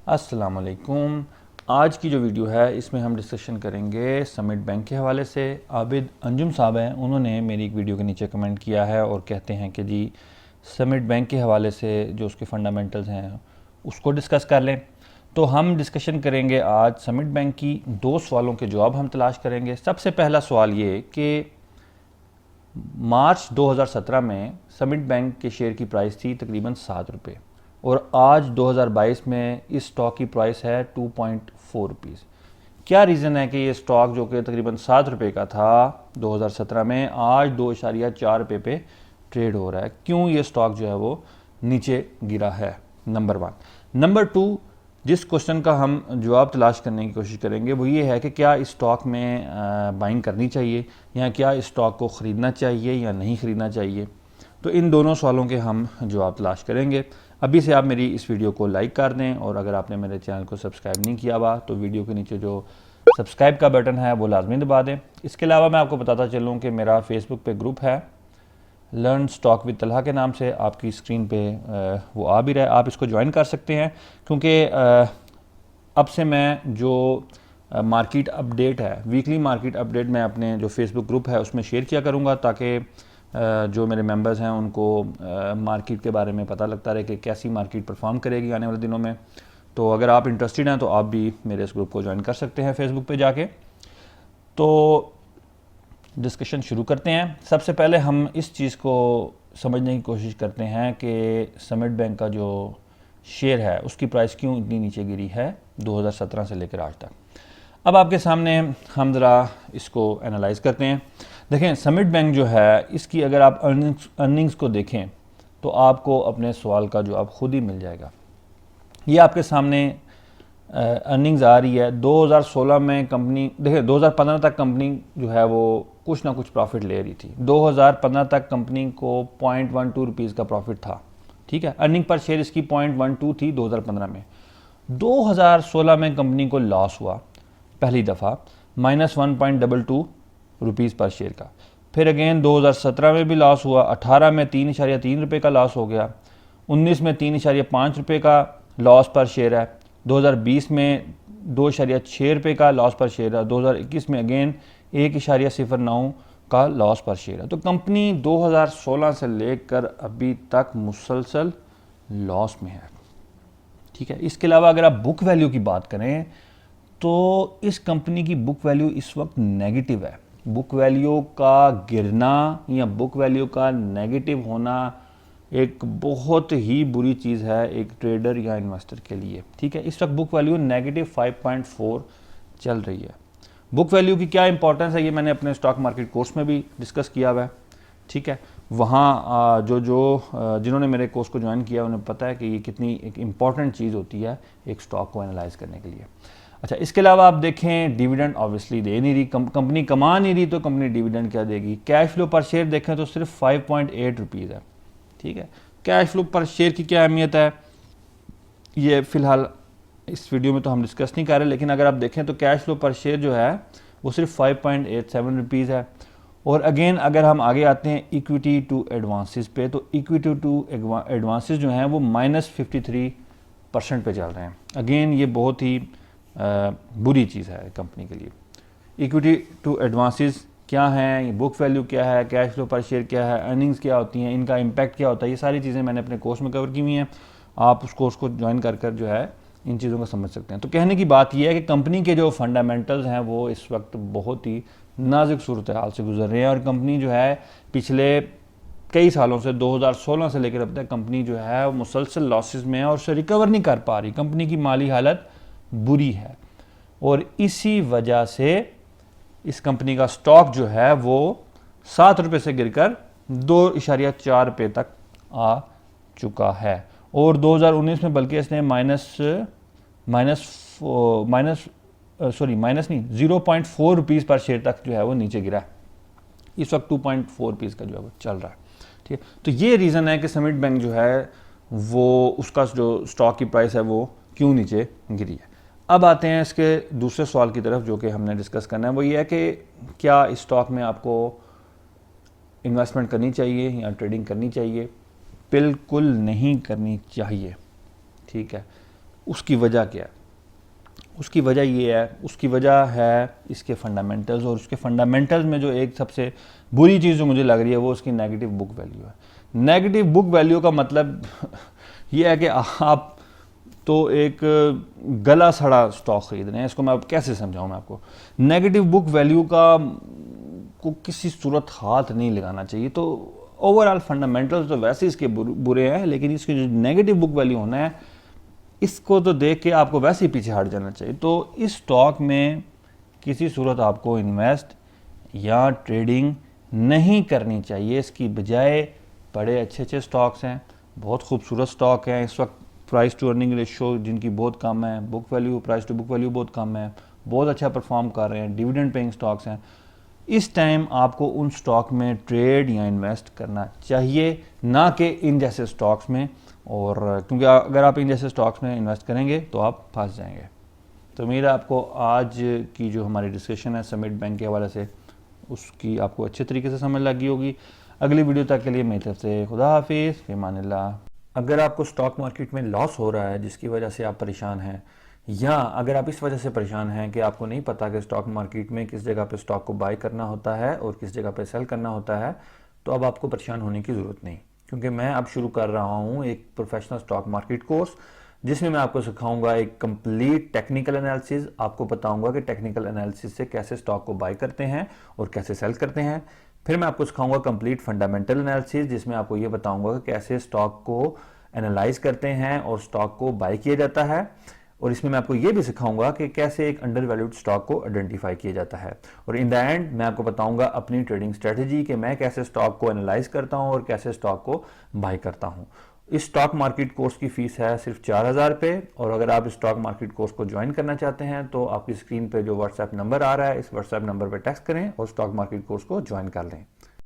अस्सलाम वालेकुम। आज की जो वीडियो है इसमें हम डिस्कशन करेंगे समिट बैंक के हवाले से। आबिद अंजुम साहब हैं, उन्होंने मेरी एक वीडियो के नीचे कमेंट किया है और कहते हैं कि जी समिट बैंक के हवाले से जो उसके फंडामेंटल्स हैं उसको डिस्कस कर लें। तो हम डिस्कशन करेंगे आज समिट बैंक की। दो सवालों के जवाब हम तलाश करेंगे। सबसे पहला सवाल ये कि मार्च 2017 में समिट बैंक के शेयर की प्राइस थी तकरीबन 7 रुपये और आज 2022 में इस स्टॉक की प्राइस है 2.4 रुपीज़। क्या रीज़न है कि ये स्टॉक जो कि तकरीबन 7 रुपये का था 2017 में आज 2.4 रुपये पे ट्रेड हो रहा है? क्यों ये स्टॉक जो है वो नीचे गिरा है? Number one. नंबर टू, जिस क्वेश्चन का हम जवाब तलाश करने की कोशिश करेंगे वो ये है कि क्या इस स्टॉक में बाइंग करनी चाहिए या क्या इस स्टॉक को ख़रीदना चाहिए या नहीं ख़रीदना चाहिए। तो इन दोनों सवालों के हम जवाब तलाश करेंगे। अभी से आप मेरी इस वीडियो को लाइक कर दें और अगर आपने मेरे चैनल को सब्सक्राइब नहीं किया हुआ तो वीडियो के नीचे जो सब्सक्राइब का बटन है वो लाजमी दबा दें। इसके अलावा मैं आपको बताता चलूँ कि मेरा फेसबुक पे ग्रुप है लर्न स्टॉक विद तलहा के नाम से, आपकी स्क्रीन पे वो आ भी रहा है, आप इसको ज्वाइन कर सकते हैं। क्योंकि अब से मैं जो मार्केट अपडेट है, वीकली मार्केट अपडेट मैं अपने जो फेसबुक ग्रुप है उसमें शेयर किया करूँगा ताकि जो मेरे मेंबर्स हैं उनको मार्केट के बारे में पता लगता रहे कि कैसी मार्केट परफॉर्म करेगी आने वाले दिनों में। तो अगर आप इंटरेस्टेड हैं तो आप भी मेरे इस ग्रुप को ज्वाइन कर सकते हैं फेसबुक पे जाके। तो डिस्कशन शुरू करते हैं। सबसे पहले हम इस चीज़ को समझने की कोशिश करते हैं कि समिट बैंक का जो शेयर है उसकी प्राइस क्यों इतनी नीचे गिरी है 2017 से लेकर आज तक। अब आपके सामने हम ज़रा इसको एनालाइज करते हैं। देखें, समिट बैंक जो है इसकी अगर आप अर्निंग्स को देखें तो आपको अपने सवाल का जवाब खुद ही मिल जाएगा। ये आपके सामने अर्निंग्स आ रही है। 2016 में कंपनी, देखिए 2015 तक कंपनी जो है वो कुछ ना कुछ प्रॉफिट ले रही थी। 2015 तक कंपनी को 0.12 रुपीज़ का प्रॉफिट था, ठीक है। अर्निंग पर शेयर इसकी 0.12 थी 2015 में। 2016 में कंपनी को लॉस हुआ पहली दफ़ा, -1.22 रुपीज़ पर शेयर का। फिर अगेन 2017 में भी लॉस हुआ, 18 में 3.3 रुपये का लॉस हो गया, 19 में 3.5 रुपये का लॉस पर शेयर है, 2020 में 2.6 रुपये का लॉस पर शेयर है, 2021 में अगेन 1.09 का लॉस पर शेयर है। तो कंपनी 2016 से लेकर अभी तक मुसलसल लॉस में है, ठीक है। इसके अलावा अगर आप बुक वैल्यू की बात करें तो इस कंपनी की बुक वैल्यू इस वक्त नेगेटिव है। बुक वैल्यू का गिरना या बुक वैल्यू का नेगेटिव होना एक बहुत ही बुरी चीज़ है एक ट्रेडर या इन्वेस्टर के लिए, ठीक है। इस वक्त बुक वैल्यू -5.4 चल रही है। बुक वैल्यू की क्या इंपॉर्टेंस है ये मैंने अपने स्टॉक मार्केट कोर्स में भी डिस्कस किया हुआ है, ठीक है। वहाँ जिन्होंने मेरे कोर्स को ज्वाइन किया उन्हें पता है कि ये कितनी एक इम्पॉर्टेंट चीज़ होती है एक स्टॉक को एनालाइज करने के लिए। अच्छा, इसके अलावा आप देखें डिविडेंड ऑब्वियसली दे नहीं रही, कंपनी कमा नहीं रही तो कंपनी डिविडेंड क्या देगी। कैश फ्लो पर शेयर देखें तो सिर्फ 5.8 रुपीज़ है, ठीक है। कैश फ्लो पर शेयर की क्या अहमियत है ये फ़िलहाल इस वीडियो में तो हम डिस्कस नहीं कर रहे, लेकिन अगर आप देखें तो कैश फ्लो पर शेयर जो है वो सिर्फ 5.87 रुपीज़ है। और अगेन अगर हम आगे आते हैं इक्विटी टू एडवांसेस पे, तो इक्विटी टू एडवांसेस जो हैं वो -53% पे चल रहे हैं। अगेन ये बहुत ही बुरी चीज़ है कंपनी के लिए। इक्विटी टू एडवांसेस क्या हैं, बुक वैल्यू क्या है, कैश फ्लो पर शेयर क्या है, अर्निंग्स क्या होती हैं, इनका इम्पैक्ट क्या होता है, ये सारी चीज़ें मैंने अपने कोर्स में कवर की हुई हैं। आप उस कोर्स को ज्वाइन कर जो है इन चीज़ों को समझ सकते हैं। तो कहने की बात यह है कि कंपनी के जो फंडामेंटल्स हैं वो इस वक्त बहुत ही नाजुक सूरत हाल से गुजर रहे हैं और कंपनी जो है पिछले कई सालों से 2016 से लेकर अब तक कंपनी जो है वो मुसलसल लॉसेस में है और उससे रिकवर नहीं कर पा रही। कंपनी की माली हालत बुरी है और इसी वजह से इस कंपनी का स्टॉक जो है वो 7 रुपये से गिरकर 2.4 रुपये तक आ चुका है। और 2019 में बल्कि इसने माइनस नहीं 0.4 रुपीज़ पर शेयर तक जो है वो नीचे गिरा है। इस वक्त 2.4 रुपीज़ का जो है वो चल रहा है, ठीक है। तो ये रीज़न है कि समिट बैंक जो है वो उसका जो स्टॉक की प्राइस है वो क्यों नीचे गिरी है। अब आते हैं इसके दूसरे सवाल की तरफ जो कि हमने डिस्कस करना है, वो ये है कि क्या इस स्टॉक में आपको इन्वेस्टमेंट करनी चाहिए या ट्रेडिंग करनी चाहिए। बिल्कुल नहीं करनी चाहिए, ठीक है। उसकी वजह क्या है? उसकी वजह ये है, उसकी वजह है इसके फंडामेंटल्स, और उसके फंडामेंटल्स में जो एक सबसे बुरी चीज़ जो मुझे लग रही है वो उसकी नेगेटिव बुक वैल्यू है। नेगेटिव बुक वैल्यू का मतलब ये है कि आप तो एक गला सड़ा स्टॉक खरीद रहे हैं। इसको मैं अब कैसे समझाऊं मैं आपको? नेगेटिव बुक वैल्यू का को किसी सूरत हाथ नहीं लगाना चाहिए। तो ओवरऑल फंडामेंटल्स तो वैसे इसके बुरे हैं, लेकिन इसकी जो नेगेटिव बुक वैल्यू होना है इसको तो देख के आपको वैसे ही पीछे हट जाना चाहिए। तो इस स्टॉक में किसी सूरत आपको इन्वेस्ट या ट्रेडिंग नहीं करनी चाहिए। इसकी बजाय बड़े अच्छे अच्छे स्टॉक्स हैं, बहुत खूबसूरत स्टॉक हैं इस वक्त, प्राइस टू अर्निंग रेशियो जिनकी बहुत कम है, book value price to book value बहुत कम है, बहुत अच्छा परफॉर्म कर रहे हैं, डिविडेंड पेइंग स्टॉक्स हैं। इस टाइम आपको उन स्टॉक में ट्रेड या इन्वेस्ट करना चाहिए, ना कि इन जैसे स्टॉक्स में। और क्योंकि अगर आप इन जैसे स्टॉक्स में इन्वेस्ट करेंगे तो आप फंस जाएंगे। तो उम्मीद है आपको आज की जो हमारी डिस्कशन है समिट बैंक के हवाले से उसकी आपको अच्छे तरीके से समझ लगी होगी। अगली वीडियो तक के लिए मेरी तरफ से खुदा हाफिज़, फी अमानिल्लाह। अगर आपको स्टॉक मार्केट में लॉस हो रहा है जिसकी वजह से आप परेशान हैं, या अगर आप इस वजह से परेशान हैं कि आपको नहीं पता कि स्टॉक मार्केट में किस जगह पे स्टॉक को बाय करना होता है और किस जगह पे सेल करना होता है, तो अब आपको परेशान होने की ज़रूरत नहीं, क्योंकि मैं अब शुरू कर रहा हूँ एक प्रोफेशनल स्टॉक मार्केट कोर्स जिसमें मैं आपको सिखाऊंगा एक कंप्लीट टेक्निकल एनालिसिस। आपको बताऊंगा कि टेक्निकल एनालिसिस से कैसे स्टॉक को बाय करते हैं और कैसे सेल करते हैं। फिर मैं आपको सिखाऊंगा कंप्लीट फंडामेंटल एनालिसिस, जिसमें आपको ये बताऊंगा कि कैसे स्टॉक को एनालाइज करते हैं और स्टॉक को बाय किया जाता है। और इसमें मैं आपको ये भी सिखाऊंगा कि कैसे एक अंडर वैल्यूड स्टॉक को आइडेंटिफाई किया जाता है। और इन द एंड मैं आपको बताऊंगा अपनी ट्रेडिंग स्ट्रेटजी कि मैं कैसे स्टॉक को एनालाइज करता हूं और कैसे स्टॉक को बाय करता हूं। इस स्टॉक मार्केट कोर्स की फीस है सिर्फ 4,000 रुपये। और अगर आप इस स्टॉक मार्केट कोर्स को ज्वाइन करना चाहते हैं तो आपकी स्क्रीन पे जो व्हाट्सएप नंबर आ रहा है, इस व्हाट्सएप नंबर पर टेक्स्ट करें और स्टॉक मार्केट कोर्स को ज्वाइन कर लें।